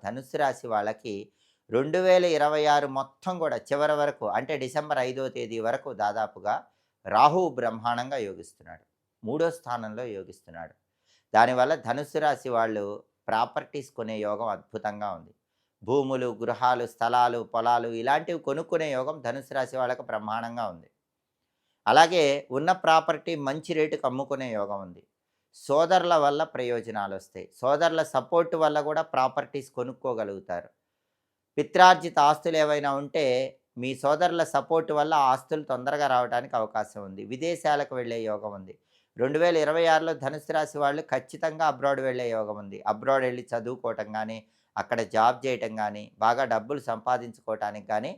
ధనుస్సు రాశి వాళ్ళకి 2026 మొత్తం కూడా చివరి వరకు అంటే డిసెంబర్ 5వ తేదీ వరకు దాదాపుగా రాహువు బ్రహ్మాండంగా యోగిస్తున్నాడు. మూడో స్థానంలో యోగిస్తున్నాడు. దానివల్ల ధనుస్సు రాశి వాళ్ళు ప్రాపర్టీస్ కొనే యోగం అద్భుతంగా ఉంది. భూములు, గృహాలు, స్థలాలు, పొలాలు ఇలాంటివి కొనుక్కునే యోగం ధనుస్సు రాశి వాళ్ళకి బ్రహ్మాండంగా ఉంది. అలాగే ఉన్న ప్రాపర్టీ మంచి రేటుకి అమ్ముకునే యోగం ఉంది. సోదరుల వల్ల ప్రయోజనాలొస్తాయి. సోదరుల సపోర్ట్ వల్ల కూడా ప్రాపర్టీస్ కొనుక్కోగలుగుతారు. పిత్రార్జిత ఆస్తులేవైనా ఉంటే మీ సోదరుల సపోర్ట్ వల్ల ఆ ఆస్తులు తొందరగా రావడానికి అవకాశం ఉంది. విదేశాలకు వెళ్ళే యోగం ఉంది. 2026లో ధనుసు రాశి వాళ్ళు ఖచ్చితంగా అబ్రాడ్ వెళ్ళే యోగం ఉంది. అబ్రాడ్ వెళ్ళి చదువుకోవటం గానీ, అక్కడ జాబ్ చేయటం గానీ, బాగా డబ్బులు సంపాదించుకోవటానికి గానీ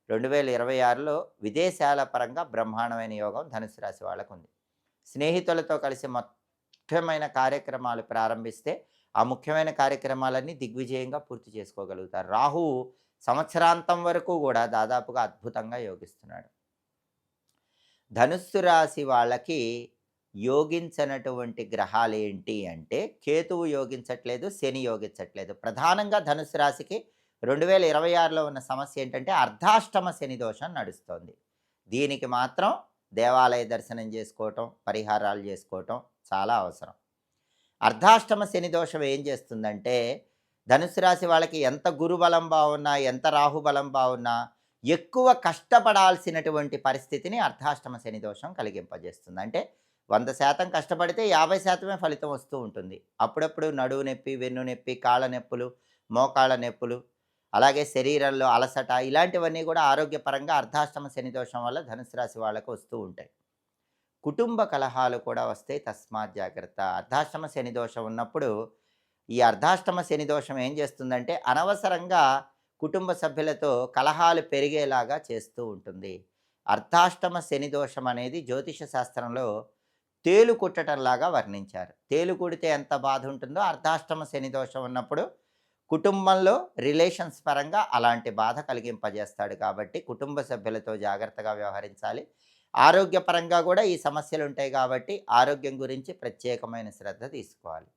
2026లో విదేశాల పరంగా బ్రహ్మాండమైన యోగం ధనుసు రాశి వాళ్ళకుంది. స్నేహితులతో కలిసి ముఖ్యమైన కార్యక్రమాలు ప్రారంభిస్తే ఆ ముఖ్యమైన కార్యక్రమాలన్నీ దిగ్విజయంగా పూర్తి చేసుకోగలుగుతారు. రాహువు సంవత్సరాంతం వరకు కూడా దాదాపుగా అద్భుతంగా యోగిస్తున్నాడు. ధనుస్సు రాశి వాళ్ళకి యోగించనటువంటి గ్రహాలేంటి అంటే కేతువు యోగించట్లేదు, శని యోగించట్లేదు. ప్రధానంగా ధనుస్సు రాశికి 2026లో ఉన్న సమస్య ఏంటంటే అర్ధాష్టమ శని దోషం నడుస్తోంది. దీనికి మాత్రం దేవాలయ దర్శనం చేసుకోవటం, పరిహారాలు చేసుకోవటం చాలా అవసరం. అర్ధాష్టమ శని దోషం ఏం చేస్తుందంటే ధనుసు రాశి వాళ్ళకి ఎంత గురుబలం బాగున్నా, ఎంత రాహుబలం బాగున్నా ఎక్కువ కష్టపడాల్సినటువంటి పరిస్థితిని అర్ధాష్టమ శని దోషం కలిగింపజేస్తుంది. అంటే 100% కష్టపడితే 50% ఫలితం వస్తూ ఉంటుంది. అప్పుడప్పుడు నడుము నొప్పి, వెన్ను నొప్పి, కాళ్ళ నొప్పులు, మోకాళ్ళ నొప్పులు, అలాగే శరీరంలో అలసట ఇలాంటివన్నీ కూడా ఆరోగ్యపరంగా అర్ధాష్టమ శని దోషం వల్ల ధనుసు రాశి వాళ్ళకు వస్తూ ఉంటాయి. కుటుంబ కలహాలు కూడా వస్తాయి, తస్మాత్ జాగ్రత్త. అర్ధాష్టమ శని దోషం ఉన్నప్పుడు ఈ అర్ధాష్టమ శని దోషం ఏం చేస్తుందంటే అనవసరంగా కుటుంబ సభ్యులతో కలహాలు పెరిగేలాగా చేస్తూ ఉంటుంది. అర్ధాష్టమ శని దోషం అనేది జ్యోతిష శాస్త్రంలో తేలు కుట్టటంలాగా వర్ణించారు. తేలు కుడితే ఎంత బాధ ఉంటుందో అర్ధాష్టమ శని దోషం ఉన్నప్పుడు కుటుంబంలో రిలేషన్స్ పరంగా అలాంటి బాధ కలిగింపజేస్తాడు. కాబట్టి కుటుంబ సభ్యులతో జాగ్రత్తగా వ్యవహరించాలి. ఆరోగ్యపరంగా కూడా ఈ సమస్యలు ఉంటాయి కాబట్టి ఆరోగ్యం గురించి ప్రత్యేకమైన శ్రద్ధ తీసుకోవాలి.